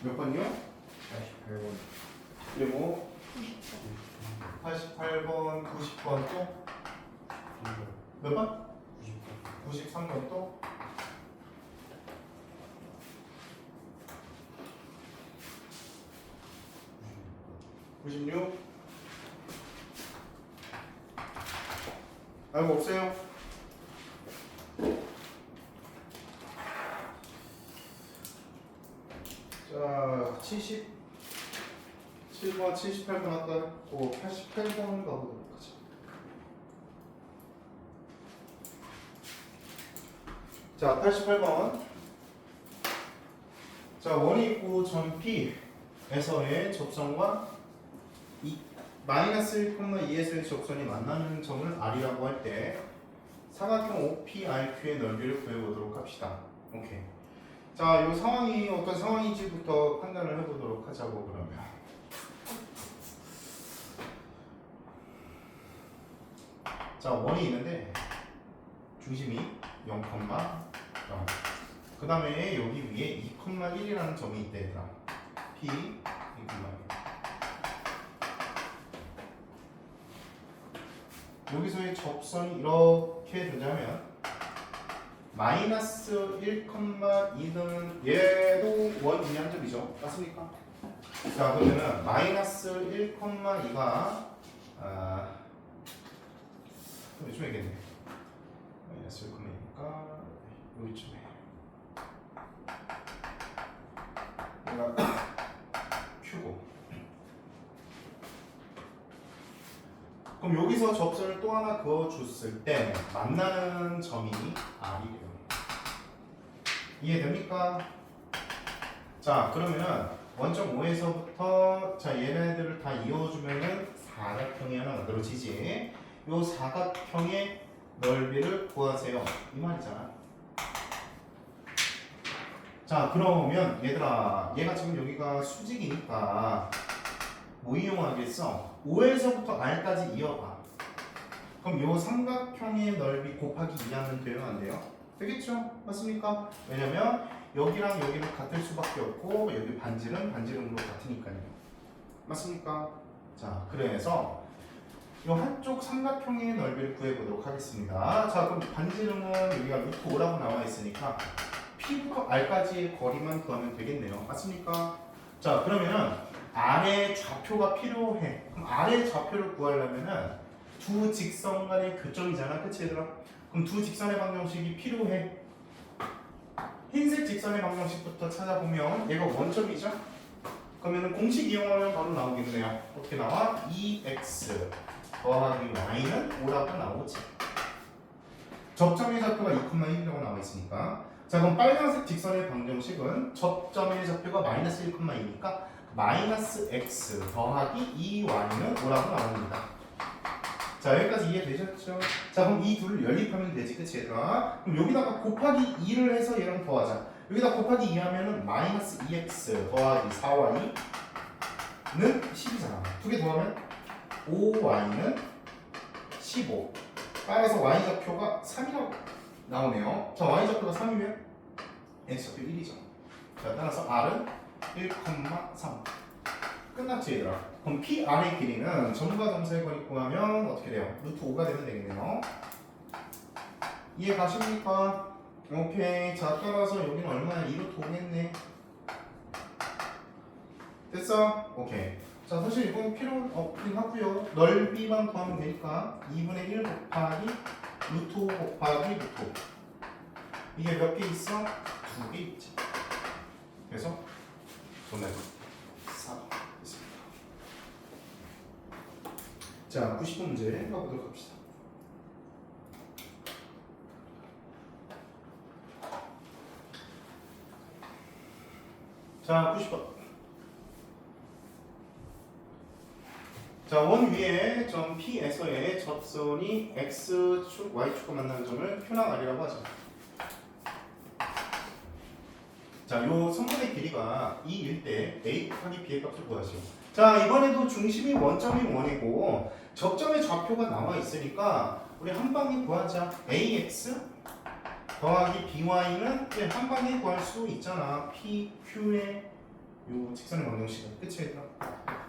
몇 번이요? 48번. 그리고 88번, 90번 또 몇 번? 93번 또 96 알고 없어요? 자 77번, 78번 할까요? 88번 가보도록 하죠. 자 88번 자 원이 있고 점 P에서의 접선과 마이너스 1,2에서의 접선이 만나는 점을 R이라고 할 때 사각형 OPRQ의 넓이를 구해보도록 합시다. 오케이. 자, 이 상황이 어떤 상황인지부터 판단을 해보도록 하자고 그러면. 자, 원이 있는데 중심이 0,0. 그 다음에 여기 위에 2,1이라는 점이 있대 얘들아. P 2,1. 여기서의 접선이 이렇게 되자면 마이너스 1,2는 얘도 원 중에 한 점이죠. 맞습니까? 자 그러면은 마이너스 1,2가 요즘에 겠네. 마이너스 1,2니까 여기쯤에 얘가 Q고 그럼 여기서 접선을 또 하나 그어줬을 때 만나는 점이 R이래요. 이해됩니까? 자 그러면은 원점 O에서부터 자 얘네들을 다 이어주면은 사각형이 하나 만들어지지. 요 사각형의 넓이를 구하세요. 이 말이잖아. 자 그러면 얘들아 얘가 지금 여기가 수직이니까 뭐 이용하겠어? 5에서부터 R까지 이어봐. 그럼 요 삼각형의 넓이 곱하기 2하면 돼요? 안 돼요? 되겠죠? 맞습니까? 왜냐면 여기랑 여기는 같을 수밖에 없고 여기 반지름, 반지름으로 같으니까요. 맞습니까? 자, 그래서 요 한쪽 삼각형의 넓이를 구해보도록 하겠습니다. 자, 그럼 반지름은 여기가 루트 5라고 나와 있으니까 P부터 R까지의 거리만 구하면 되겠네요. 맞습니까? 자, 그러면은 R의 좌표가 필요해. 그럼 R의 좌표를 구하려면은 두 직선 간의 교점이잖아. 그치 얘들아? 그럼 두 직선의 방정식이 필요해. 흰색 직선의 방정식부터 찾아보면 얘가 원점이죠? 그러면은 공식 이용하면 바로 나오겠네요. 어떻게 나와? 2x 더하기 y는 5라고 나오지. 접점의 좌표가 2,1이라고 나와 있으니까. 자 그럼 빨간색 직선의 방정식은 접점의 좌표가 마이너스 1,2니까 마이너스 x 더하기 2y는 5라고 나옵니다. 자 여기까지 이해되셨죠? 자 그럼 이 둘을 연립하면 되지 그치 얘들아? 그럼 여기다가 곱하기 2를 해서 얘랑 더하자. 여기다 곱하기 2 하면은 마이너스 2x 더하기 4y는 10이잖아. 두 개 더하면 5y는 15. 따라서 y좌표가 3이라고 나오네요. 자 y좌표가 3이면 x좌표 1이죠. 자 따라서 r은 1,3 끝났지 얘들아. 그럼 PR의 길이는 점과 점수의 거리 구하면 어떻게 돼요? 루트 5가 되면 되겠네요. 이해 가십니까? 오케이. 자 따라서 여기는 얼마야? 2루트 5겠네. 됐어? 오케이. 자 사실 이건 필요는 없긴 하고요. 넓이만 구하면 되니까 2분의 1 곱하기 루트 5 곱하기 루트 5. 이게 몇 개 있어? 2개 있지. 그래서 돈은 4 있습니다. 자 90번 문제 가보도록 합시다. 자 90번. 자, 원 위에 점 P에서의 접선이 X축, Y축과 만나는 점을 표나 R이라고 하죠. 자, 요 선분의 길이가 2일 때 A 곱하기 B의 값을 구하시오. 자, 이번에도 중심이 원점이 원이고 접점의 좌표가 나와 있으니까 우리 한 방에 구하자. AX 더하기 BY는 한 방에 구할 수 있잖아. PQ의 요 직선의 방정식은 끝이 얘들아.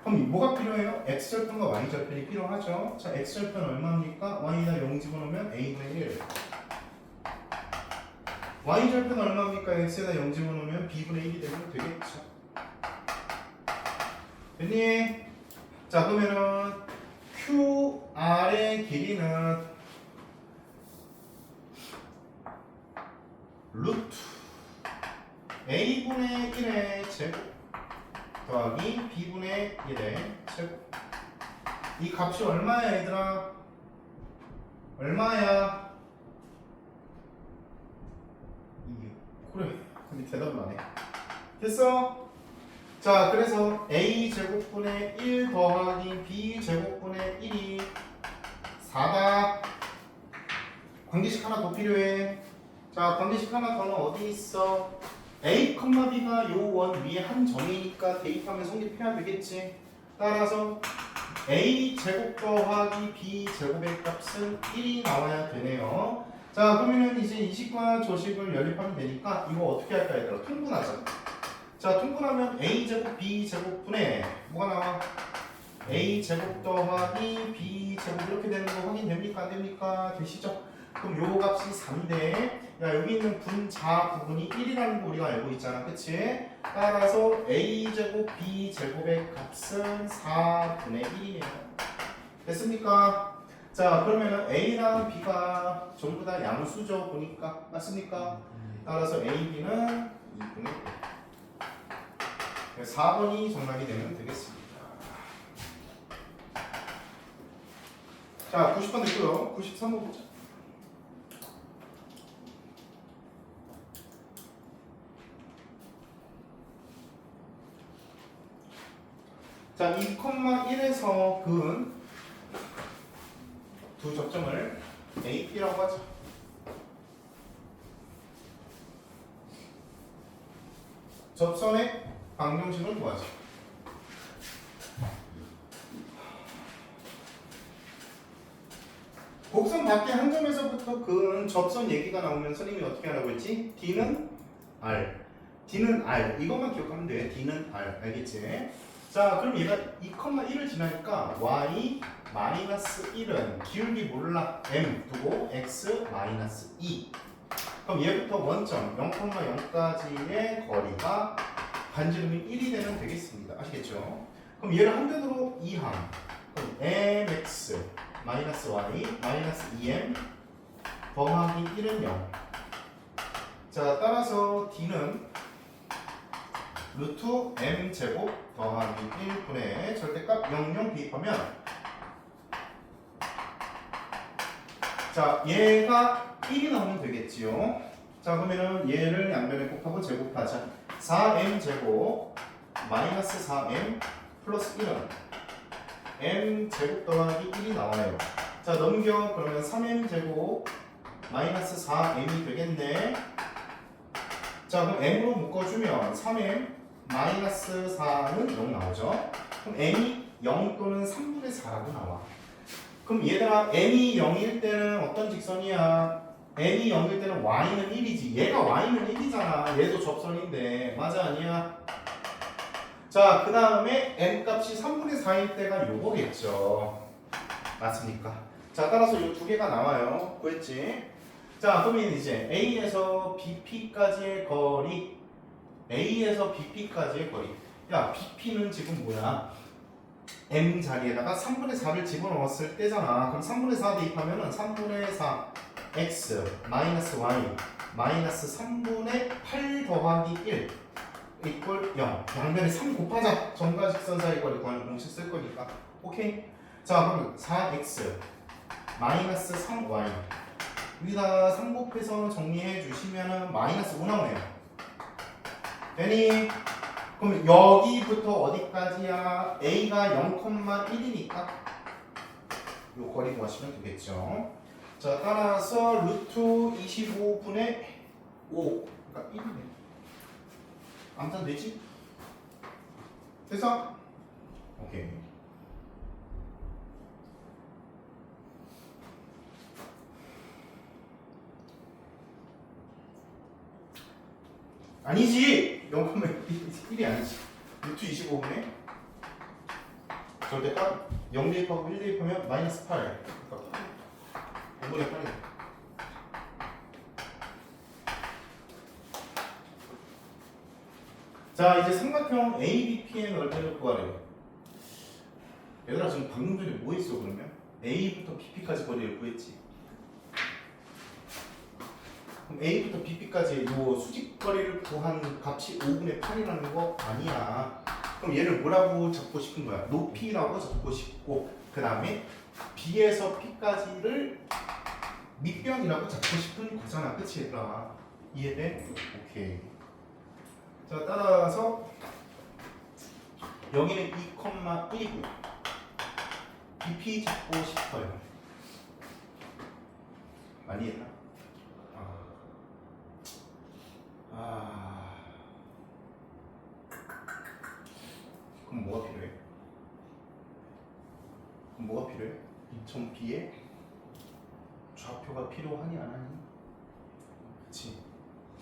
그럼 뭐가 필요해요? x절편과 y절편이 필요하죠. 자, x절편 얼마입니까? y에다 0 집어넣으면 a분의 1. y절편 얼마입니까? x에다 0 집어넣으면 b분의 1이 되면 되겠죠. 됐니? 자, 그러면은 QR의 길이는 루트 a분의 1의 제곱 더하기 b분의 1의 제곱. 이 값이 얼마야 얘들아? 얼마야? 2. 그래. 근데 대답을 안 해. 됐어? 자, 그래서 a 제곱분의 1 더하기 b 제곱분의 1이 4다. 관계식 하나 더 필요해. 자, 관계식 하나 더는 어디 있어? a, b가 요 원 위에 한 점이니까 대입하면 성립해야 되겠지. 따라서 a 제곱 더하기 b 제곱의 값은 1이 나와야 되네요. 자, 그러면은 이제 이식과 조식을 연립하면 되니까 이거 어떻게 할까 얘들아? 통분하자. 자, 통분하면 a 제곱 b 제곱분의 뭐가 나와? a 제곱 더하기 b 제곱 이렇게 되는 거 확인됩니까? 안 됩니까? 되시죠? 그럼 요 값이 3인데 야, 여기 있는 분자 부분이 1이라는 거 우리가 알고 있잖아. 그치? 따라서 a 제곱 b 제곱의 값은 4분의 1이에요. 됐습니까? 자, 그러면은 a랑 b가 전부 다 양수죠. 보니까. 맞습니까? 따라서 a, b는 2분의 1. 4번이 정답이 되면 되겠습니다. 자, 90번 됐고요. 93번 보자. 자, 2,1에서 그은 두 접점을 A, B라고 하죠. 접선의 방정식을 구하죠. 곡선 밖에 한 점에서부터 그은 접선 얘기가 나오면 선생님이 어떻게 하라고 했지? D는 R. D는 R. 이것만 기억하면 돼. D는 R. 알겠지? 자, 그럼 얘가 2,1을 지나니까 y 마이너스 1은 기울기 몰라 m 두고 x 마이너스 2. 그럼 얘부터 원점 0,0까지의 거리가 반지름이 1이 되면 되겠습니다. 아시겠죠? 그럼 얘를 한편으로 2항. 그럼 mx 마이너스 y 마이너스 2m 더하기 1은 0. 자, 따라서 d는 루트 m 제곱 더하기 1분의 절대값 00 대입하면 자, 얘가 1이 나오면 되겠지요. 자, 그러면은 얘를 양변에 곱하고 제곱하자. 4m 제곱 마이너스 4m 플러스 1은 m 제곱 더하기 1이 나와요. 자, 넘겨. 그러면 3m 제곱 마이너스 4m이 되겠네. 자, 그럼 m으로 묶어주면 3m 마이너스 4는 0 나오죠. 그럼 m이 0 또는 3분의 4라고 나와. 그럼 얘들아, m이 0일 때는 어떤 직선이야? m이 0일 때는 y는 1이지. 얘가 y는 1이잖아. 얘도 접선인데. 맞아, 아니야? 자, 그 다음에 m 값이 3분의 4일 때가 요거겠죠. 맞습니까? 자, 따라서 이 두 개가 나와요. 구했지? 자, 그러면 이제 A에서 BP까지의 거리, A에서 BP까지의 거리. 야, BP는 지금 뭐야? M 자리에다가 3분의 4를 집어넣었을 때잖아. 그럼 3분의 4 대입하면은 3분의 4 X 마이너스 Y 마이너스 3분의 8 더하기 1 이퀄 0. 양변에 3 곱하자. 점과 직선 사이 거리 구하는 공식 쓸 거니까. 오케이? 자, 그럼 4X 마이너스 3Y 여기다 3 곱해서 정리해 주시면은 마이너스 5 나오네요. 되니? 그럼 여기부터 어디까지야? A가 0,1이니까 요 거리 구하시면 되겠죠. 자, 따라서 루트 25분의 5 그러니까 1이네. 아무튼 되지? 됐어? 오케이. 아니지! 0,1이 아니지. 루트 25분의 절대값 0 대입하고 1 대입하면 마이너스 8. 그러니까 5분의 8이네. 자, 이제 삼각형 ABP의 넓이를 구하래요. 얘들아, 지금 방금 전에 뭐 했어 그러면? A부터 BP까지 거리를 구했지. 그럼 A부터 BP까지 요 수직거리를 구한 값이 5분의 8이라는 거 아니야. 그럼 얘를 뭐라고 잡고 싶은 거야? 높이라고 잡고 싶고, 그 다음에 B에서 P까지를 밑변이라고 잡고 싶은 거잖아. 그치 얘들아? 이해돼? 오케이. 자, 따라서 여기는 2,1이고요. BP 잡고 싶어요. 많이 했나? 그럼 뭐가 필요해? 그럼 뭐가 필요해? 2,000B에 좌표가 필요하니 안 하니? 그치?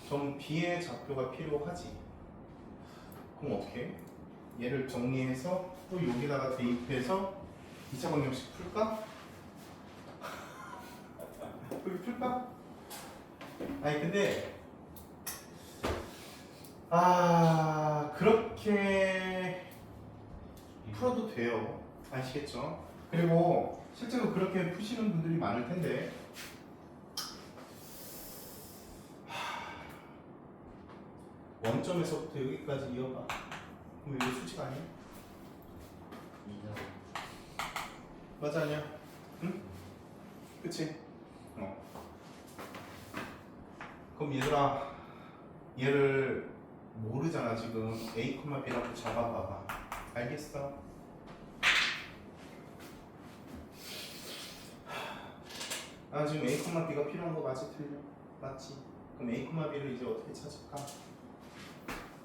점 B의 좌표가 필요하지. 그럼 어떻게 해? 얘를 정리해서 또 여기다가 대입해서 2차 방정식 풀까? 여기 풀까? 아니 근데 그렇게 풀어도 돼요. 아시겠죠? 그리고 실제로 그렇게 푸시는 분들이 많을 텐데 원점에서부터 여기까지 이어가. 그럼 이게 수직 아니야? 맞아 아니야? 응? 그치? 그럼 얘들아, 얘를 모르잖아 지금. A, B라고 잡아봐봐. 알겠어? 지금 A, B가 필요한 거 맞지? 틀려? 맞지? 그럼 A, B를 이제 어떻게 찾을까?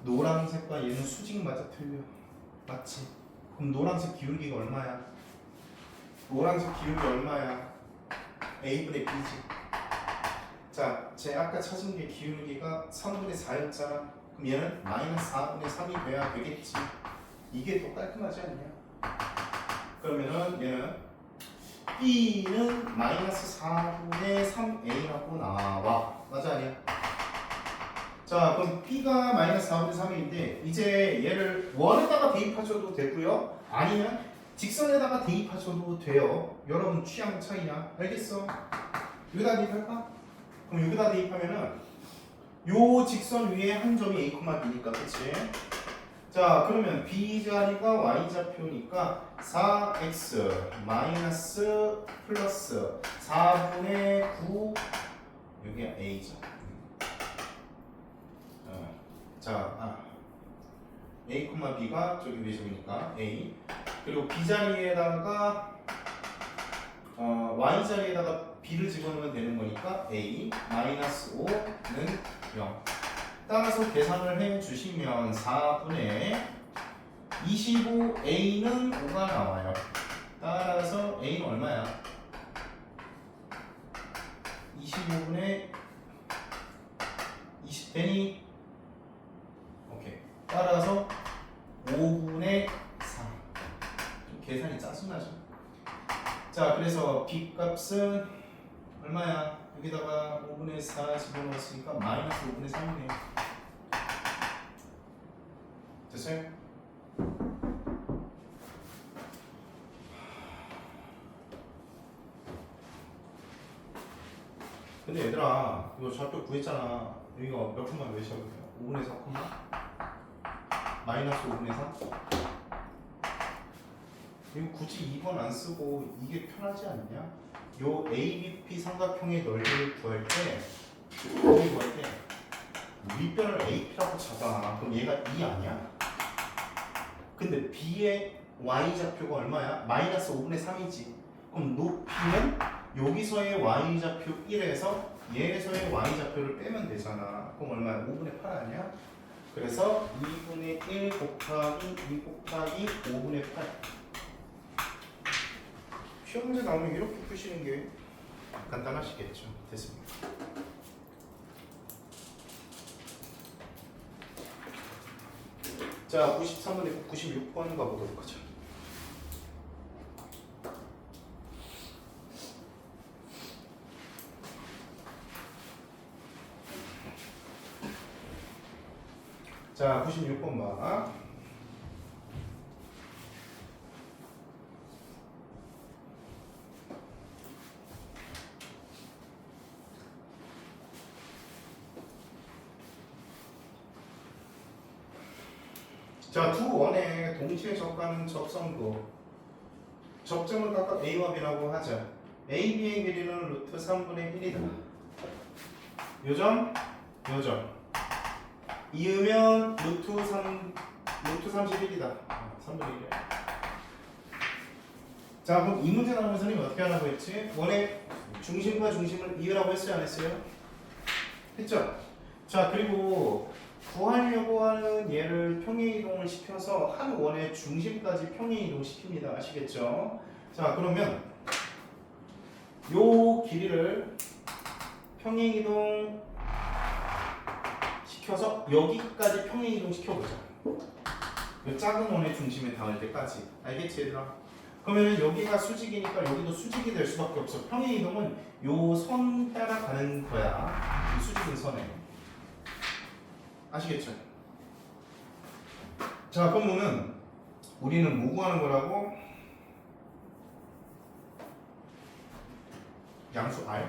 노란색과 얘는 수직 맞아? 틀려? 맞지? 그럼 노란색 기울기가 얼마야? 노란색 기울기 얼마야? A분의 B지. 자, 제 아까 찾은 게 기울기가 3분의 4였잖아. 그럼 얘는 마이너스 4분의 3이 돼야 되겠지. 이게 더 깔끔하지 않냐? 그러면은 얘는 B는 마이너스 4분의 3A라고 나와. 맞아 아니야? 자, 그럼 B가 마이너스 4분의 3인데 이제 얘를 원에다가 대입하셔도 되고요. 아니면 직선에다가 대입하셔도 돼요. 여러분 취향 차이야. 알겠어? 여기다 대입할까? 그럼 여기다 대입하면은 요 직선 위에 한 점이 A, B니까 그치? 자, 그러면 B 자리가 Y 좌표니까 4x 마이너스 플러스 4분의 9 여기가 A죠. 자, A, B가 저기 위에 저기니까 A. 그리고 B 자리에다가 Y 자리에다가 B를 집어넣으면 되는 거니까 A 마이너스 5는 0. 따라서 계산을 해주시면 4분의 25A는 5가 나와요. 따라서 A는 얼마야? 25분의 20되니? 오케이. 따라서 5분의 4. 좀 계산이 짜증나죠? 자, 그래서 B 값은 얼마야? 여기다가 5분의 4 집어넣었으니까 마이너스 5분의 3이네요. 됐어요? 근데 얘들아, 이거 좌표 구했잖아. 여기가 몇 콤마 몇이야? 5분의 4 콤마? 마이너스 5분의 3? 이거 굳이 2번 안 쓰고 이게 편하지 않냐? 요 ABP 삼각형의 넓이를 구할 때 윗변을 AP라고 잡아. 그럼 얘가 2 아니야? 근데 B의 Y좌표가 얼마야? 마이너스 5분의 3이지. 그럼 높이는 여기서의 Y좌표 1에서 얘에서의 Y좌표를 빼면 되잖아. 그럼 얼마야? 5분의 8 아니야? 그래서 2분의 1 곱하기 2 곱하기 5분의 8. 시험 문제 나오면 이렇게 푸시는 게 간단하시겠죠. 됐습니다. 자, 자, 93번에 96번 가보도록 하죠. 자, 96번 봐. 자, 두 원의 동시에 접하는 접선구. 접점을 각각 A와 B라고 하자. A, B의 길이는 루트 3분의 1이다. 요점, 요점. 이으면 루트 31이다. 3분의 1이야. 자, 그럼 이 문제 나오는 선생님이 어떻게 하라고 했지? 원의 중심과 중심을 이으라고 했어요, 안 했어요? 했죠? 자, 그리고 구하려고 하는 얘를 평행이동을 시켜서 한 원의 중심까지 평행이동시킵니다. 아시겠죠? 자, 그러면 요 길이를 평행이동 시켜서 여기까지 평행이동 시켜보자. 요 작은 원의 중심에 닿을 때까지. 알겠지, 얘들아? 그러면 여기가 수직이니까 여기도 수직이 될 수밖에 없어. 평행이동은 요 선 따라가는 거야. 이 수직인 선에. 아시겠죠? 자, 그러면은 우리는 뭐 구하는 거라고? 양수 R.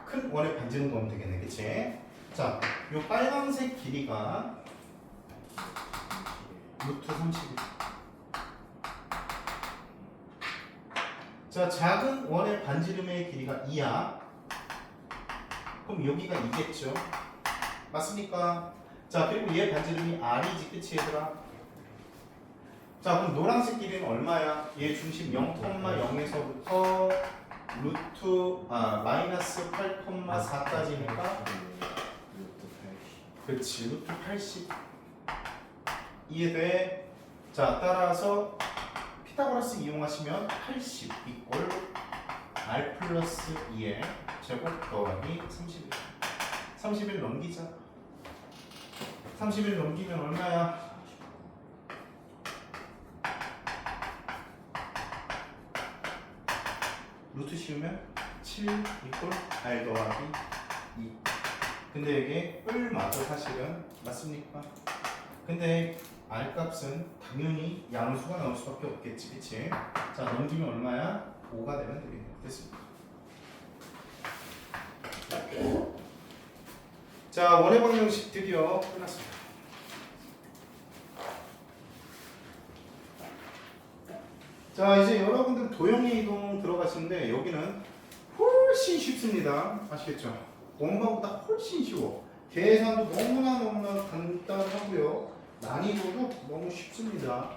큰 원에 반지름 구하면 되겠네, 그치? 자, 요 빨간색 길이가 루트 31. 자, 작은 원의 반지름의 길이가 2야. 그럼 여기가 2겠죠? 맞습니까? 자, 그리고 얘 반지름이 R이지, 그치 얘들아? 자, 그럼 노란색 길이는 얼마야? 얘 중심 0,0에서부터 마이너스 8,4까지니까 그렇지, 루트 80 이해돼? 자, 따라서 피타고라스 이용하시면 80 이꼴 R 플러스 2의 제곱 더하기 31. 31 넘기자. 31 넘기면 얼마야? 루트 씌우면 7 이꼴 R 더하기 2. 근데 이게 뿔마저 사실은 맞습니까? 근데 R 값은 당연히 양수가 나올 수밖에 없겠지, 그치? 자, 넘기면 얼마야? 5가 되면 되겠네. 됐습니다. 자, 원의 방정식 드디어 끝났습니다. 자, 이제 여러분들 도형의 이동 들어가시는데 여기는 훨씬 쉽습니다. 아시겠죠? 원방보다 훨씬 쉬워. 계산도 너무나 간단하고요. 난이도도 너무 쉽습니다.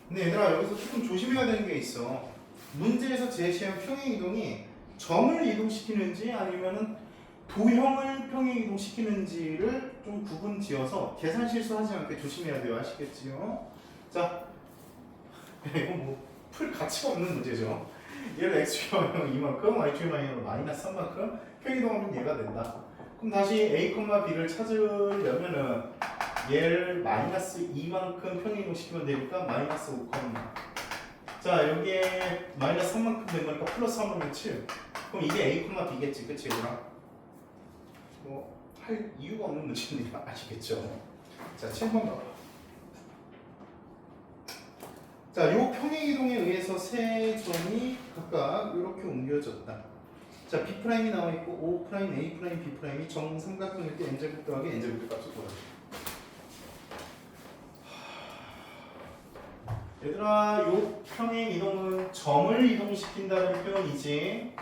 근데 얘들아, 여기서 조금 조심해야 되는 게 있어. 문제에서 제시한 평행이동이 점을 이동시키는지 아니면은 도형을 평행이동시키는지를 좀 구분 지어서 계산 실수하지 않게 조심해야 돼요. 아시겠지요? 자, 이건 뭐 풀 가치가 없는 문제죠. 얘를 x축이면 이만큼, y축이면 마이너스 3만큼 평행이동하면 얘가 된다. 그럼 다시 a, b를 찾으려면은 얘를 마이너스 2만큼 평행이동시키면 되니까 마이너스 5, 자, 여기에 마이너스 3만큼 된 거니까 플러스 3만큼 7. 그럼 이게 a, b겠지, 그치 얘들아? 뭐 할 이유가 없는 문제입니다. 아시겠죠? 자, 7번 봐봐. 자, 요 평행이동에 의해서 세 점이 각각 이렇게 옮겨졌다. 자, B'이 나와 있고 O', A', B'이 정삼각형일 때 n제곱 더하기 n제곱의 값을 구하라. 얘들아, 요 평행이동은 점을 이동시킨다는 표현이지.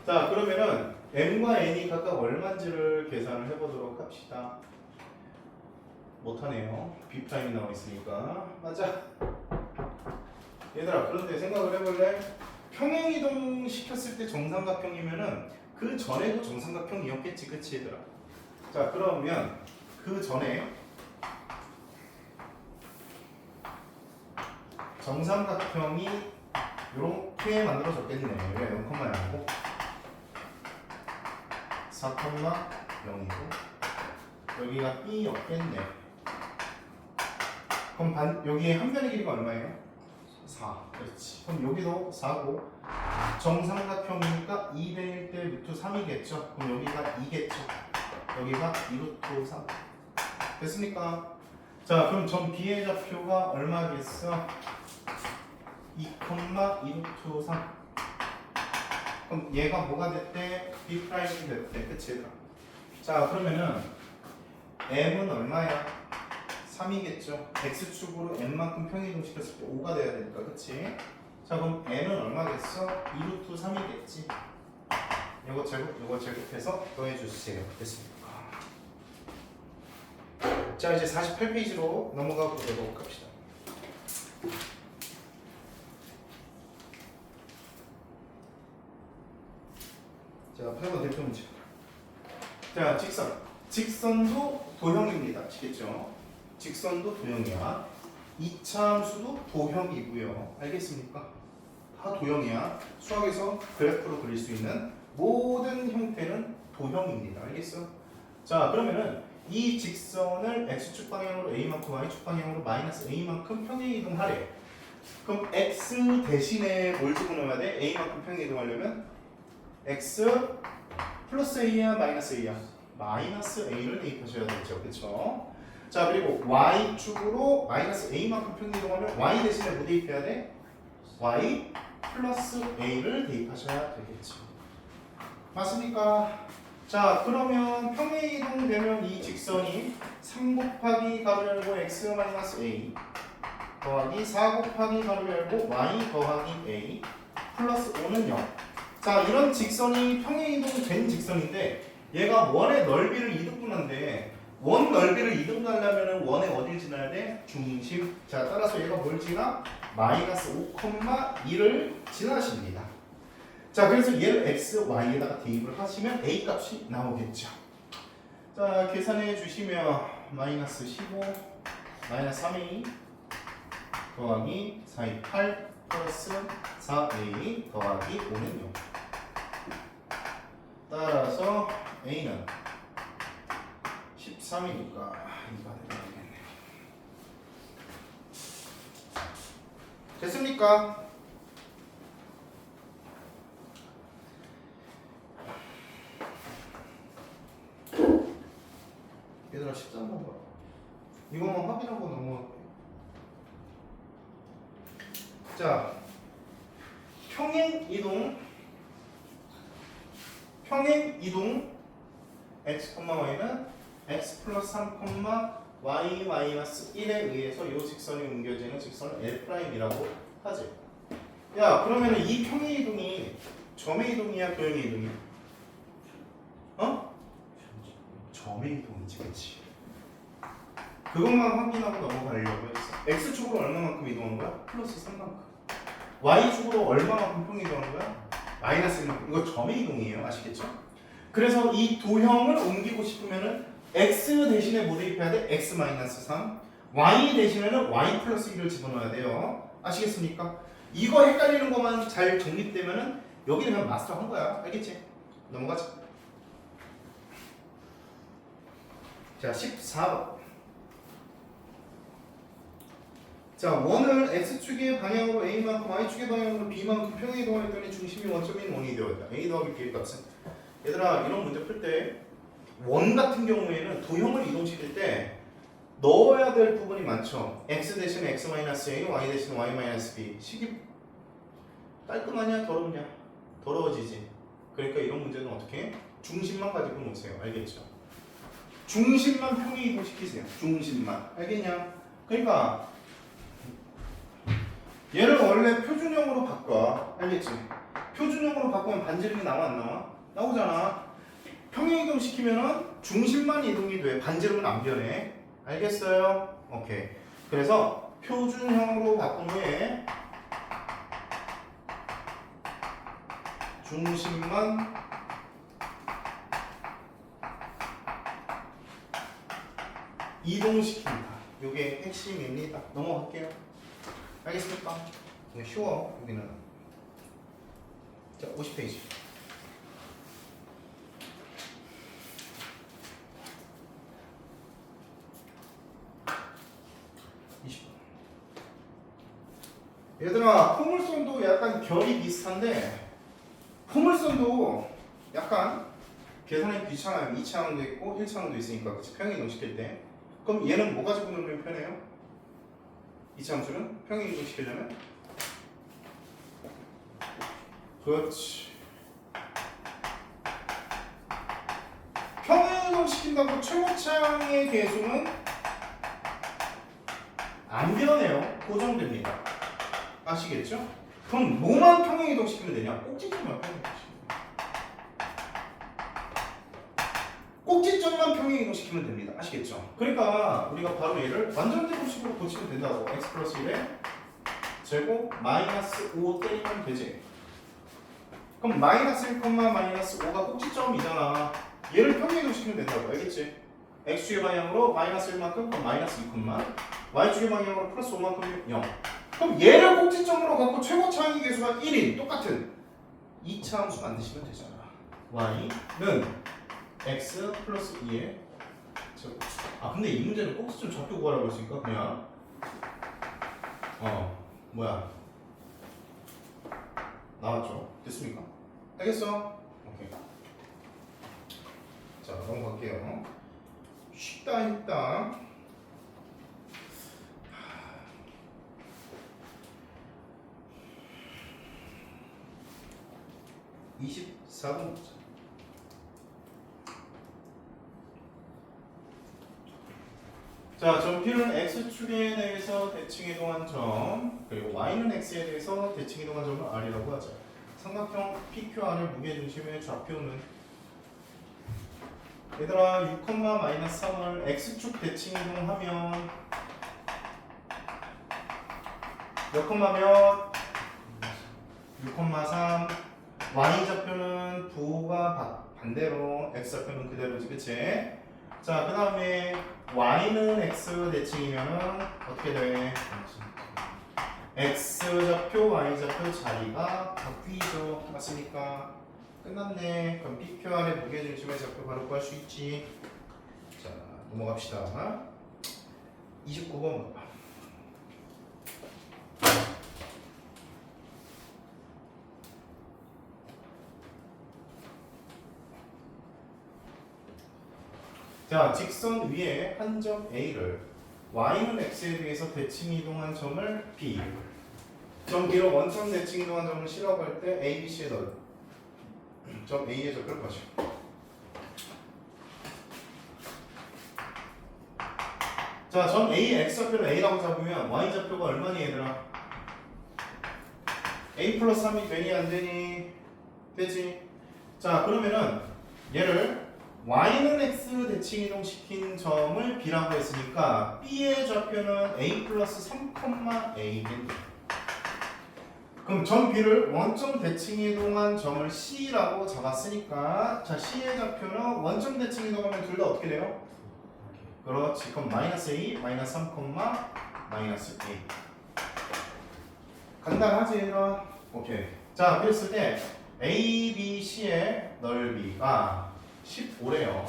자, 그러면은 m과 n이 각각 얼마인지를 계산을 해보도록 합시다. 못하네요. B'이 나와 있으니까. 맞아. 얘들아, 그런데 생각을 해볼래? 평행이동 시켰을 때 정삼각형이면은 그 전에도 정삼각형이었겠지, 그치 얘들아? 자, 그러면 그 전에 정삼각형이 이렇게 만들어졌겠네. 왜 0,이 아니고? 4,0이고 여기가 B였겠네. 그럼 여기에 한 변의 길이가 얼마예요? 4. 그렇지. 그럼 여기도 4고 정삼각형이니까 2대 1대 루트 3이겠죠. 그럼 여기가 2겠죠. 여기가 2루트 3. 됐습니까? 자, 그럼 점 B의 좌표가 얼마겠어? 2,2루트 3. 그럼 얘가 뭐가 됐대? B 프라임이 됐대. 그치? 자, 그러면은 M은 얼마야? 3이겠죠. X축으로 M만큼 평이동 시켰을 때 5가 돼야 되니까. 그치? 자, 그럼 N은 얼마겠어? 2루트 3이겠지. 요거 제곱해서 더해주세요. 됐습니까? 자, 이제 48페이지로 넘어가 보도록 합시다. 자, 8번 대표 문제. 자, 직선도 도형입니다. 아시겠죠? 직선도 도형이야. 이차함수도 도형이고요. 알겠습니까? 다 도형이야. 수학에서 그래프로 그릴 수 있는 모든 형태는 도형입니다. 알겠어? 자, 그러면은 이 직선을 x축 방향으로 a만큼 y축 방향으로 마이너스 a만큼 평행 이동하래. 그럼 x 대신에 뭘 집어넣어야 돼? a만큼 평행 이동하려면 x 플러스 a야 마이너스 a야? 마이너스 a를 대입하셔야 되죠. 그렇죠? 자, 그리고 y축으로 마이너스 a만큼 평행 이동하면 y 대신에 뭐 대입해야 돼? y 플러스 a를 대입하셔야 되겠죠. 맞습니까? 자, 그러면 평행 이동되면 이 직선이 3 곱하기 가로 열고 x 마이너스 a 더하기 4 곱하기 가로 열고 y 더하기 a 플러스 5는 0. 자, 이런 직선이 평행 이동된 직선인데 얘가 원의 너비를 이등분한데 원 너비를 이등분하려면 원의 어딜 지나야 돼? 중심. 자, 따라서 얘가 뭘 지나? 마이너스 5,2를 지나십니다. 자, 그래서 얘를 x, y에다가 대입을 하시면 a 값이 나오겠죠. 자, 계산해 주시면 마이너스 15, 마이너스 3a 더하기 4a 8 플러스 4a 더하기 5는 0. 따라서 a는 13이니까 2가 되겠네. 됐습니까? 얘들아 13번 봐. 이거만 확인하고 넘어갈게요. 자, 평행 이동 x, y는 x 플러스 3, y 마이너스 1에 의해서 이 직선이 옮겨지는 직선을 L'이라고 하지. 야, 그러면 이 평행 이동이 점의 이동이야, 도형의 이동이야? 어? 점의 이동이지, 그렇지. 그것만 확인하고 넘어가려고 했어. x축으로 얼마만큼 이동한 거야? 플러스 3만큼. y축으로 얼마만큼 평행 이동한 거야? 마이너스 1만큼. 이거 점의 이동이에요. 아시겠죠? 그래서 이 도형을 옮기고 싶으면은 x 대신에 뭐 대입해야 돼? x 마이너스 3. y 대신에는 y 플러스 1을 집어넣어야 돼요. 아시겠습니까? 이거 헷갈리는 것만 잘 정립되면은 여기는 그냥 마스터 한 거야. 알겠지? 넘어가자. 자, 14번. 자, 원을 x축의 방향으로 a만큼 y축의 방향으로 b만큼 평행 이동했더니 중심이 원점인 원이 되었다. a 더하기 b의 값은. 얘들아, 이런 문제 풀 때 원 같은 경우에는 도형을 이동시킬 때 넣어야 될 부분이 많죠. x 대신에 x 마이너스 a, y 대신에 y 마이너스 b. 식이 깔끔하냐 더럽냐? 더러워지지. 그러니까 이런 문제는 어떻게 해? 중심만 가지고 놓으세요. 알겠죠? 중심만 평행 이동시키세요. 중심만. 알겠냐? 그러니까 얘를 원래 표준형으로 바꿔. 알겠지? 표준형으로 바꾸면 반지름이 나와 안 나와? 나오잖아. 평행 이동 시키면은 중심만 이동이 돼. 반지름은 안 변해. 알겠어요? 오케이. 그래서 표준형으로 바꾼 후에 중심만 이동시킨다. 이게 핵심입니다. 넘어갈게요. 알겠습니까? 이거 쉬워. 여기는. 자, 50페이지. 얘들아 포물선도 약간 결이 비슷한데 포물선도 약간 계산이 귀찮아요. 2차원도 있고 1차원도 있으니까 그치? 평행이동 시킬 때 그럼 얘는 뭐 가지고 놀면 편해요? 2차함수는 평행이동 시키려면 그렇지. 평행이동 시킨다고 최고차항의 계수는 안 변해요. 고정됩니다. 아시겠죠? 그럼 뭐만 평행이동 시키면 되냐? 꼭지점만 평행이동 시키면 꼭지점만 평행이동 시키면 됩니다. 아시겠죠? 그러니까 우리가 바로 얘를 완전 제곱식으로 고치면 된다고. x 플러스 1에 제곱 마이너스 5 때리면 되지. 그럼 마이너스 1, 마이너스 5가 꼭지점이잖아. 얘를 평행이동 시키면 된다고. 알겠지? x축의 방향으로 마이너스 1만큼 그럼 마이너스 2, y축의 방향으로 플러스 5만큼 0. 그럼 얘를 꼭지점으로 갖고 최고차항의 계수가 1인 똑같은 2차 함수 만드시면 되잖아. y는 x 플러스 2에 근데 이 문제는 꼭지점 좌표 구하라고 했으니까 그냥 뭐야 나왔죠? 됐습니까? 알겠어? 오케이. 자 넘어갈게요. 쉽다 했다. 아, 24번 자, 점 P는 X축에 대해서 대칭이동한 점 그리고 Y는 X에 대해서 대칭이동한 점을 R이라고 하죠. 삼각형 PQR의 무게중심의 좌표는 얘들아 6, 마이너스 3을 X축 대칭이동하면 몇 콤마 몇? 6,3 Y좌표는 부호가 반대로 X좌표는 그대로지 그치? 자 그 다음에 Y는 X 대칭이면은 어떻게 돼? X좌표, Y좌표 자리가 바뀌죠. 맞습니까? 끝났네. 그럼 PQR의 무게중심의 좌표 바로 구할 수 있지. 자 넘어갑시다. 29번 봐. 자, 직선 위에 한 점 A를 Y는 X에 대해서 대칭이동한 점을 B 점 B로 원점 대칭이동한 점을 C라고 할 때 A, B, C에 넣어 점 A의 좌표를 구하죠. 자, 점 A, X좌표를 A라고 잡으면 Y좌표가 얼마니 얘들아? A 플러스 3이 되니 안 되니? 되지? 자, 그러면은 얘를 Y는 X 대칭이동 시킨 점을 B라고 했으니까 B의 좌표는 A 플러스 3, A는 그럼 점 B를 원점 대칭이동한 점을 C라고 잡았으니까 자 C의 좌표는 원점 대칭이동하면 둘 다 어떻게 돼요? 그렇지. 그럼 마이너스 A, 마이너스 3, 마이너스 A 간단하지 얘들아? 오케이. 자 그랬을 때 A, B, C의 넓이가 15래요.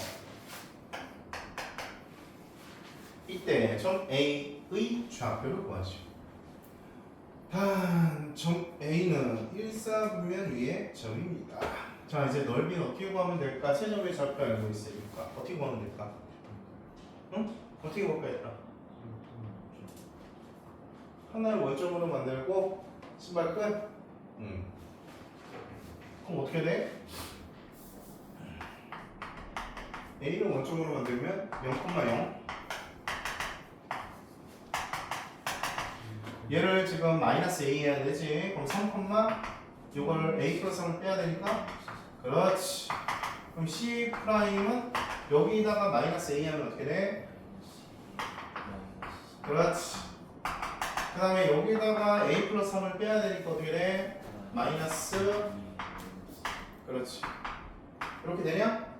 이때 점 A의 좌표를 구하죠. 점 A는 1사분면 위의 점입니다. 자 이제 넓이는 어떻게 구하면 될까? 최점의 좌표 알고 있으니까 어떻게 구하면 될까? 응? 어떻게 볼까 했다. 하나를 원점으로 만들고 신발 끝? 그럼 어떻게 돼? A를 원점으로 만들면 0,0 얘를 지금 마이너스 A 해야 되지. 그럼 3, 이걸 A 플러스 3을 빼야 되니까 그렇지. 그럼 C 프라임은 여기다가 마이너스 A 하면 어떻게 돼? 그렇지. 그 다음에 여기다가 A 플러스 3을 빼야 되니까 어떻게 돼? 마이너스 그렇지. 이렇게 되냐?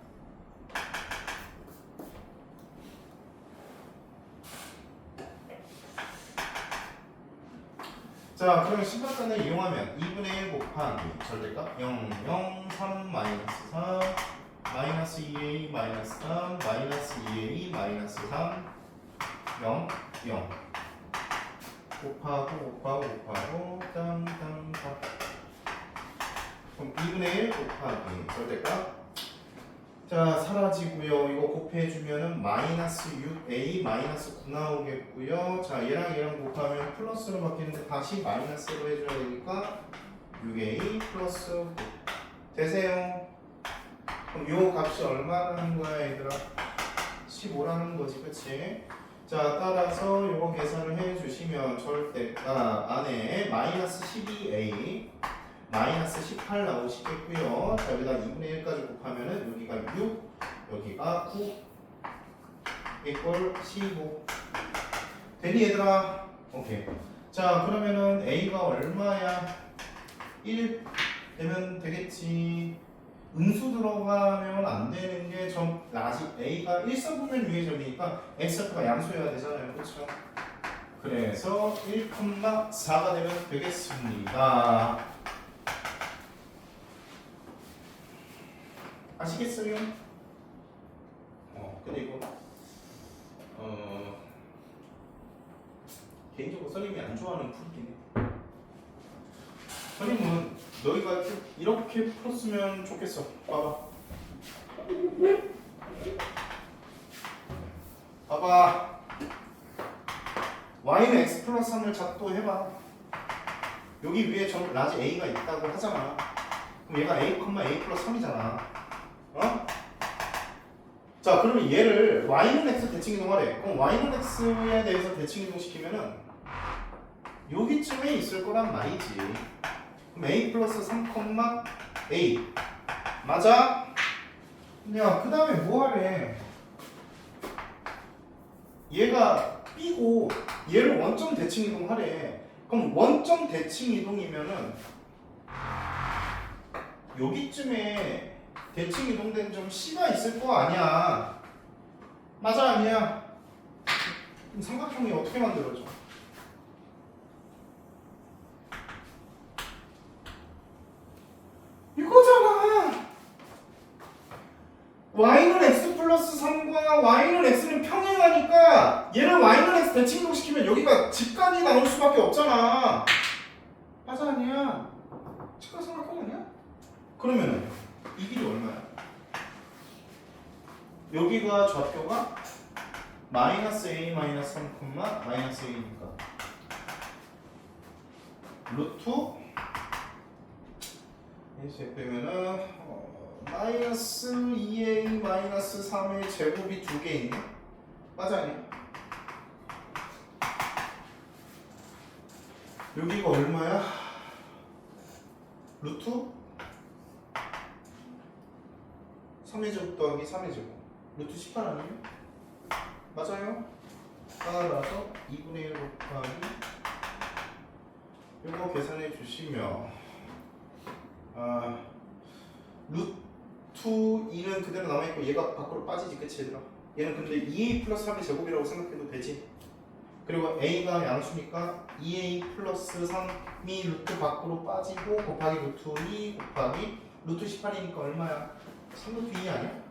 자 그러면 신발끈을 이용하면 2분의 1 곱하기 절대값 0, 0, 3, 마이너스 3 마이너스 2a 마이너스 3 마이너스 2a 마이너스 3 0, 0 곱하고 땅땅땅. 그럼 2분의 1 곱하기 절대값. 자, 사라지고요. 이거 곱해주면은 마이너스 6a 마이너스 9 나오겠고요. 자, 얘랑 곱하면 플러스로 바뀌는데 다시 마이너스로 해줘야 되니까 6a 플러스 9 되세요. 그럼 요 값이 얼마라는 거야, 얘들아? 15라는 거지, 그치? 자, 따라서 요거 계산을 해주시면 절대값 안에 마이너스 12a 마이너스 18 나오시겠고요. 자, 여기다 2분의 1까지 곱하면은 여기가 6, 여기가 9 이꼴 15 되니 얘들아? 오케이. 자, 그러면은 a가 얼마야? 1 되면 되겠지. 음수 들어가면 안 되는 게 좀 아직 a가 1사분의 유의 점이니까 x가 양수여야 되잖아요, 그렇죠? 그래서 1,4가 되면 되겠습니다. 아시겠어요? 근데 이거 개인적으로 선생님이 안 좋아하는 풀이긴 해. 선생님은 너희가 이렇게 풀었으면 좋겠어. 봐봐. 봐봐. y는 x 플러스 3을 작도해봐. 여기 위에 점 라지 a가 있다고 하잖아. 그럼 얘가 a, a 플러스 3이잖아. 어? 자, 그러면 얘를 y는 x 대칭 이동하래. 그럼 y는 x에 대해서 대칭 이동시키면은 여기쯤에 있을 거란 말이지. 그럼 a 플러스 3, a 맞아? 야, 그 다음에 뭐 하래? 얘가 b고 얘를 원점 대칭 이동하래. 그럼 원점 대칭 이동이면은 여기쯤에 대칭 이동된 점 C가 있을 거 아니야. 맞아, 아니야? 그럼 삼각형이 어떻게 만들어져? 이거잖아. y는 x 플러스 3과 y는 x는 평행하니까 얘를 y는 x 대칭 이동시키면 여기가 직각이 나올 수밖에 없잖아. 맞아, 아니야? 직각 삼각형 아니야? 그러면은 이 길이 얼마야? 여기가 좌표가 마이너스 a 마이너스 3, 마이너스 a니까 루트 이제 빼면은 마이너스 2a 마이너스 3의 제곱이 두 개 있네. 맞아, 아니야? 여기가 얼마야? 루트 3의 제곱 더하기 3의 제곱 루트 18 아니에요? 맞아요? 따라서 2분의 1 곱하기 이거 계산해 주시면 루트 2는 그대로 남아있고 얘가 밖으로 빠지지, 그치 얘들아? 얘는 근데 2a 플러스 3의 제곱이라고 생각해도 되지. 그리고 a가 양수니까 2a 플러스 3이 루트 밖으로 빠지고 곱하기 루트 2 곱하기 루트 18이니까 얼마야? 3루트 2 아니야?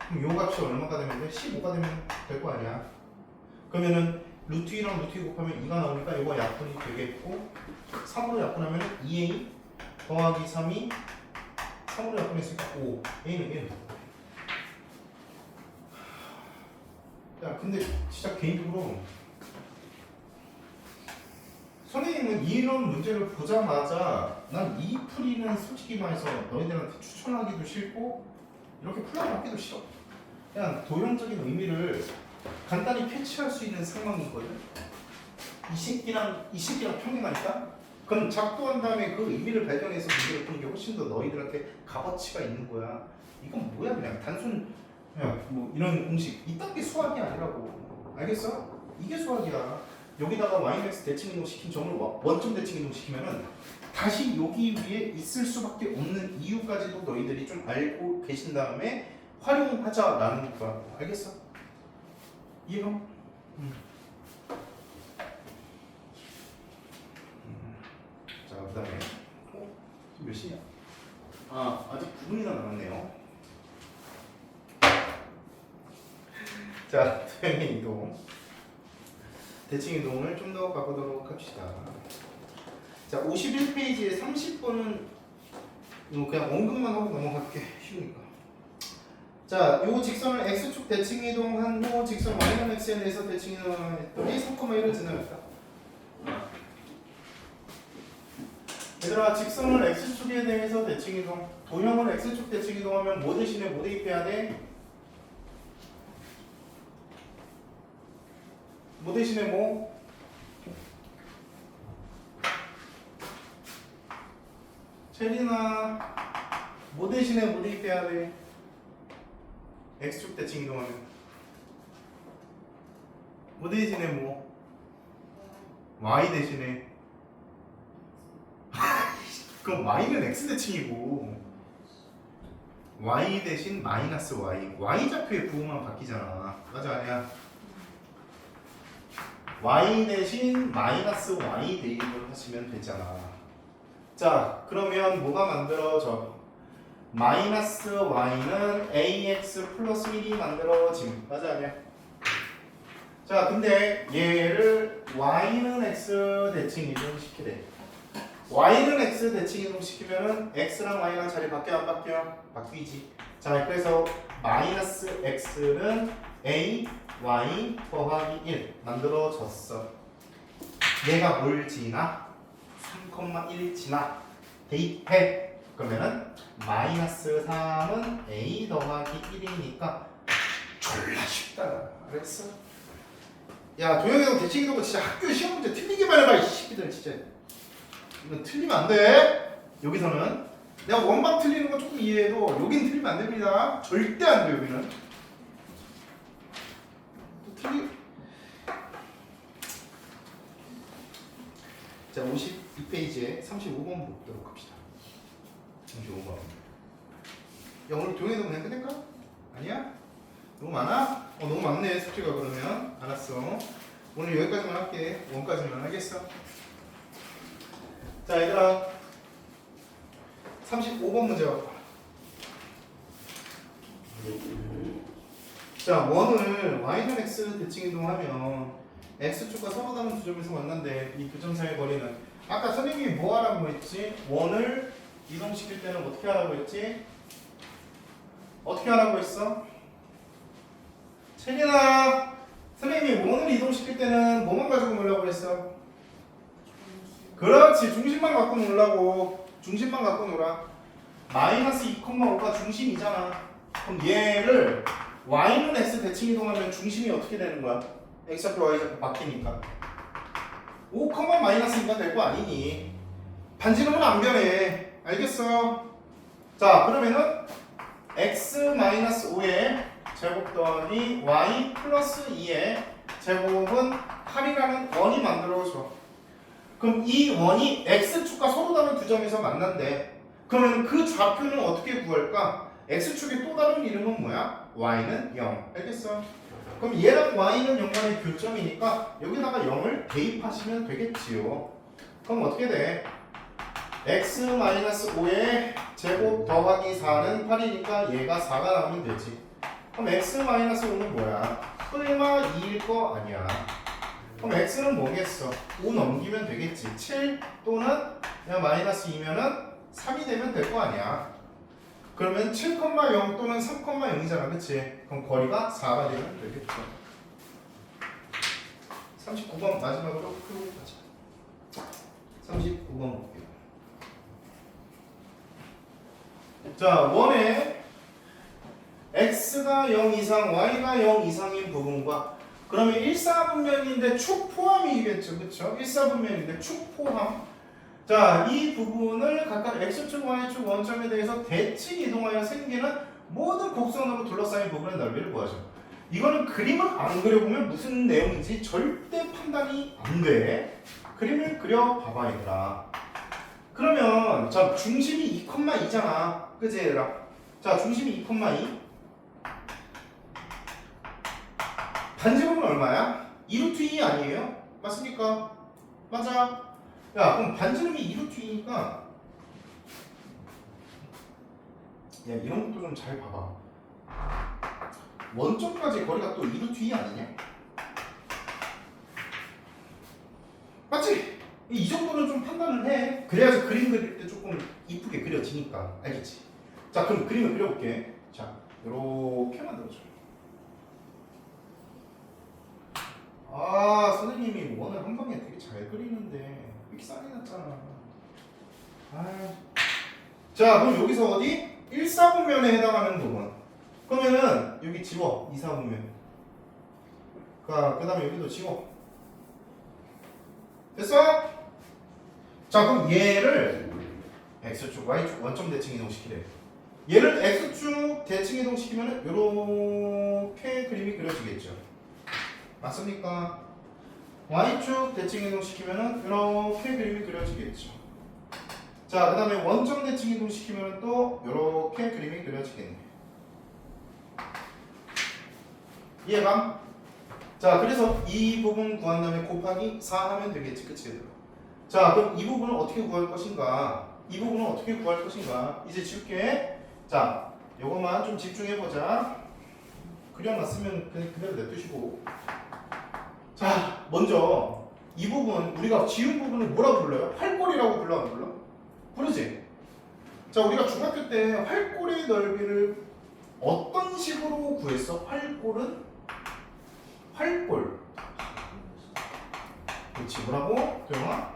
그럼 요 값이 얼마가 되면 돼? 15가 되면 될 거 아니야? 그러면은 루트 2랑 루트 2 곱하면 2가 나오니까 이거 약분이 되겠고 3으로 약분하면 2a 더하기 3이 3으로 약분했으니까 5 a는 1. 야, 근데 진짜 개인적으로 선생님은 이런 문제를 보자마자 난 이 풀이는 솔직히 말해서 너희들한테 추천하기도 싫고 이렇게 풀어받기도 싫어. 그냥 도형적인 의미를 간단히 캐치할 수 있는 상황이거든. 이 새끼랑 평행하니까 그럼 작도한 다음에 그 의미를 발견해서 문제를 푸는 게 훨씬 더 너희들한테 값어치가 있는 거야. 이건 뭐야, 그냥 단순 그냥 뭐 이런 공식 이딴 게 수학이 아니라고. 알겠어? 이게 수학이야. 여기다가 yx 대칭 이동 시킨 점을 원점 대칭 이동 시키면은 다시 여기 위에 있을 수밖에 없는 이유까지도 너희들이 좀 알고 계신 다음에 활용하자라는 거야. 알겠어? 이해가? 자, 그다음에 몇 시냐? 아직 9분이나 남았네요. 자, 도형의 이동. 대칭 이동을 좀 더 가보도록 합시다. 자, 51페이지에 30번은 그냥 언급만 하고 넘어갈게. 쉬우니까. 자, 요 직선을 x축 대칭 이동한 후 직선 y는 x에 대해서 대칭 이동을 했더니 3,1을 지나갔다. 얘들아, 직선을 x축에 대해서 대칭 이동, 도형을 x축 대칭 이동하면 뭐 대신에 뭐 대입해야 돼? 뭐 대신에 뭐? 체리나 뭐 대신에 뭐 대입해야 돼? x축 대칭 이동하면 뭐 대신에 뭐? y 대신에 그럼 y는 x 대칭이고 y 대신 마이너스 y y좌표의 부호만 바뀌잖아. 맞아 아니야? y 대신 마이너스 y 대입을 하시면 되잖아. 자, 그러면 뭐가 만들어져? 마이너스 y는 ax 플러스 1이 만들어짐. 맞아 아니야? 자, 근데 얘를 y는 x 대칭 이동시키래. y는 x 대칭 이동시키면은 x랑 y랑 자리 바뀌어 안 바뀌어? 바뀌지. 자, 그래서 마이너스 x는 a y 더하기 1 만들어졌어. 얘가 뭘 지나? 3,1 지나. 대입해. 그러면은 마이너스 3은 a 더하기 1이니까 졸라 쉽다. 알았어? 야, 도영이형 대칭 이동은 진짜 학교 시험 문제 틀리기만 해봐. 이 새끼들 진짜. 이거 틀리면 안 돼. 여기서는 내가 원방 틀리는 건 조금 이해해도 여긴 틀리면 안 됩니다. 절대 안 돼. 여기는 틀리. 자, 52페이지에 35번 보도록 합시다. 35번. 야, 오늘 동영이도 그냥 끝낼까? 아니야? 너무 많아? 너무 많네 숙제가. 그러면 알았어. 오늘 여기까지만 할게. 원까지만 하겠어. 자, 얘들아, 35번 문제 봐봐. 자, 원을 y는 x 대칭 이동하면 x축과 서로 다른 두 점에서 만난대. 이 두 점 사이의 거리는 아까 선생님이 뭐 하라고 했지? 원을 이동시킬 때는 어떻게 하라고 했지? 어떻게 하라고 했어? 채린아, 선생님이 원을 이동시킬 때는 뭐만 가지고 놀라고 했어? 그렇지, 중심만 갖고 놀라고. 중심만 갖고 놀아. 마이너스 2,5가 중심이잖아. 그럼 얘를 y는 x 대칭 이동하면 중심이 어떻게 되는 거야? x좌표 y좌표 바뀌니까 5, 마이너스 2가 될 거 아니니. 반지름은 안 변해. 알겠어? 자, 그러면은 x 마이너스 5의 제곱 더하기 y 플러스 2의 제곱은 8이라는 원이 만들어져. 그럼 이 원이 x축과 서로 다른 두 점에서 만난대. 그러면 그 좌표는 어떻게 구할까? x축의 또 다른 이름은 뭐야? y는 0. 알겠어? 그럼 얘랑 y는 0만의 교점이니까 여기다가 0을 대입하시면 되겠지요. 그럼 어떻게 돼? x-5의 제곱 더하기 4는 8이니까 얘가 4가 나오면 되지. 그럼 x-5는 뭐야? 설마 2일 거 아니야. 그럼 x는 뭐겠어? 5 넘기면 되겠지. 7 또는 그냥 마이너스 2면은 3이 되면 될 거 아니야. 그러면 7,0 또는 3,0이잖아. 그치? 그럼 거리가 4가 되면 되겠죠. 39번 마지막으로 풀고 가자. 39번 볼게요. 자, 원에 x가 0 이상, y가 0 이상인 부분과 그러면 1사분면인데 축 포함이겠죠. 그쵸? 1사분면인데 축 포함. 자, 이 부분을 각각 x축, y축 원점에 대해서 대칭 이동하여 생기는 모든 곡선으로 둘러싸인 부분의 넓이를 구하죠. 이거는 그림을 안 그려보면 무슨 내용인지 절대 판단이 안 돼. 그림을 그려봐봐 얘들아. 그러면 자, 중심이 2,2잖아. 그치 얘들아? 자, 중심이 2,2. 반지름은 얼마야? 2루트 2 아니에요? 맞습니까? 맞아. 야, 그럼 반지름이 2루트 2니까 야, 이런 것도 좀 잘 봐봐. 원점까지 거리가 또 2루트 2 아니냐? 이 정도는 좀 판단을 해. 그래야지 그림 그릴 때 조금 이쁘게 그려지니까. 알겠지? 자, 그럼 그림을 그려볼게. 자, 요렇게 만들어줘. 아, 선생님이 원을 한 방에 되게 잘 그리는데 삑사리 났잖아. 아. 자, 그럼 여기서 어디? 1사분면에 해당하는 부분. 그러면은 여기 지워. 2사분면. 그 다음에 여기도 지워. 됐어? 자, 그럼 얘를 x축, y축 원점 대칭 이동시키래. 얘를 x축 대칭 이동시키면은 요렇게 그림이 그려지겠죠. 맞습니까? y축 대칭 이동시키면은 이렇게 그림이 그려지겠죠. 자, 그 다음에 원점 대칭 이동시키면은 또 이렇게 그림이 그려지겠네. 이해가? 자, 그래서 이 부분 구한 다음에 곱하기 4 하면 되겠지, 그치 얘들아? 자, 그럼 이 부분을 어떻게 구할 것인가? 이 부분을 어떻게 구할 것인가? 이제 줄게. 자, 요것만 좀 집중해보자. 그려놨으면 그냥 그대로 냅두시고. 자, 먼저 이 부분 우리가 지운 부분을 뭐라고 불러요? 활골이라고 불러 안 불러? 부르지? 자, 우리가 중학교 때 활골의 넓이를 어떤 식으로 구했어? 활골은? 활골. 그렇지. 뭐라고? 도영아?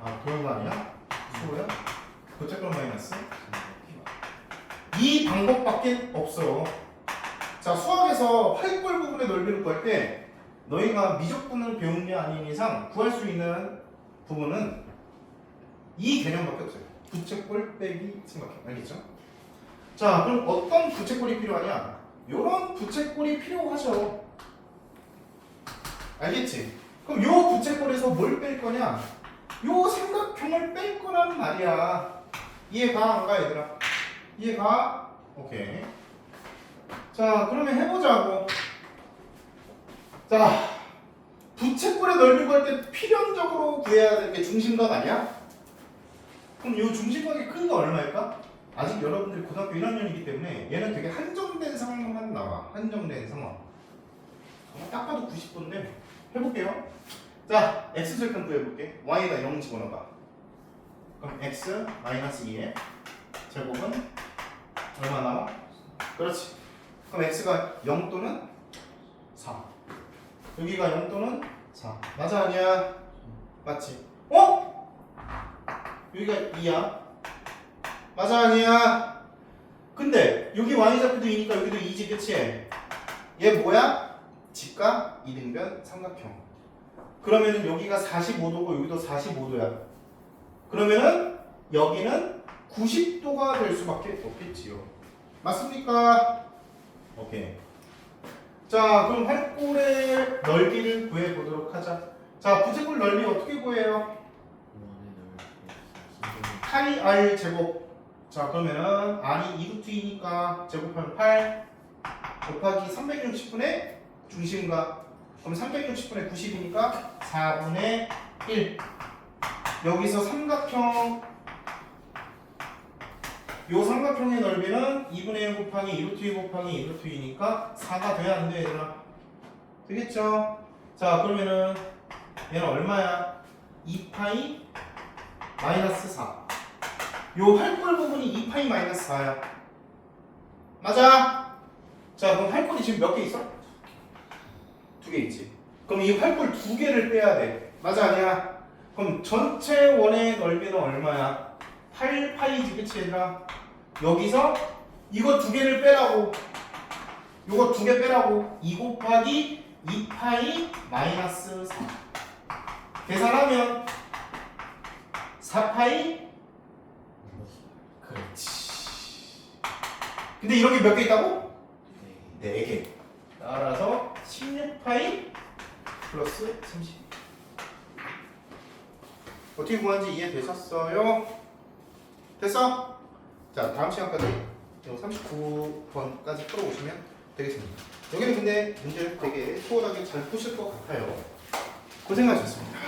아, 도영아 아니야? 수호야? 고체권 마이너스? 이 방법밖에 없어. 자, 수학에서 활골 부분의 넓이를 구할 때 너희가 미적분을 배운 게 아닌 이상 구할 수 있는 부분은 이 개념밖에 없어요. 부채꼴 빼기 삼각형. 알겠죠? 자, 그럼 어떤 부채꼴이 필요하냐? 요런 부채꼴이 필요하죠. 알겠지? 그럼 요 부채꼴에서 뭘 뺄 거냐? 요 삼각형을 뺄 거란 말이야. 이해가 안 가, 얘들아? 이해가? 오케이. 자, 그러면 해보자고. 자, 부채꼴의 넓이 구할 때 필연적으로 구해야 될 게 중심각 아니야? 그럼 이 중심각의 크기가 얼마일까? 아직 여러분들이 고등학교 1학년이기 때문에 얘는 되게 한정된 상황만 나와. 한정된 상황. 딱 봐도 90도인데 해볼게요. 자, x절편 구해볼게. y가 0 집어넣어봐. 그럼 x 마이너스 2의 제곱은 얼마 나와? 그렇지. 그럼 x가 0 또는 4. 여기가 0 또는 4. 맞아 아니야? 맞지? 어? 여기가 2야. 맞아 아니야? 근데 여기 y좌표도 2니까 여기도 2지 그치? 얘 뭐야? 직각 이등변 삼각형. 그러면은 여기가 45도고 여기도 45도야. 그러면은 여기는 90도가 될 수밖에 없겠지요. 맞습니까? 오케이. 자, 그럼 활골의 넓이를 구해보도록 하자. 자, 부채꼴 넓이 어떻게 구해요? 8r 제곱. 자, 그러면은 r이 2루트2니까 제곱하면 8 곱하기 360분의 중심각. 그럼 360분의 90이니까 4분의 1. 여기서 삼각형, 요 삼각형의 넓이는 2분의 1 곱하기 2루트2 곱하기 2루트2니까 4가 돼야 안 돼, 얘들아? 되겠죠? 자, 그러면은 얘는 얼마야? 2파이 마이너스 4. 요 활골 부분이 2파이 마이너스 4야. 맞아? 자, 그럼 활골이 지금 몇 개 있어? 2개 있지. 그럼 이 활골 2개를 빼야 돼. 맞아 아니야? 그럼 전체 원의 넓이는 얼마야? 8파이지 그치 얘들아? 여기서 이거 2개를 빼라고. 요거 2개 빼라고. 2 곱하기 2파이 마이너스 4. 계산하면 4파이. 그렇지. 근데 이렇게 몇 개 있다고? 4개. 따라서 16파이 플러스 30. 어떻게 구하는지 이해되셨어요? 됐어? 자, 다음 시간까지 39번까지 풀어오시면 되겠습니다. 여기는 근데 문제를 되게 수월하게 잘 푸실 것 같아요. 고생하셨습니다.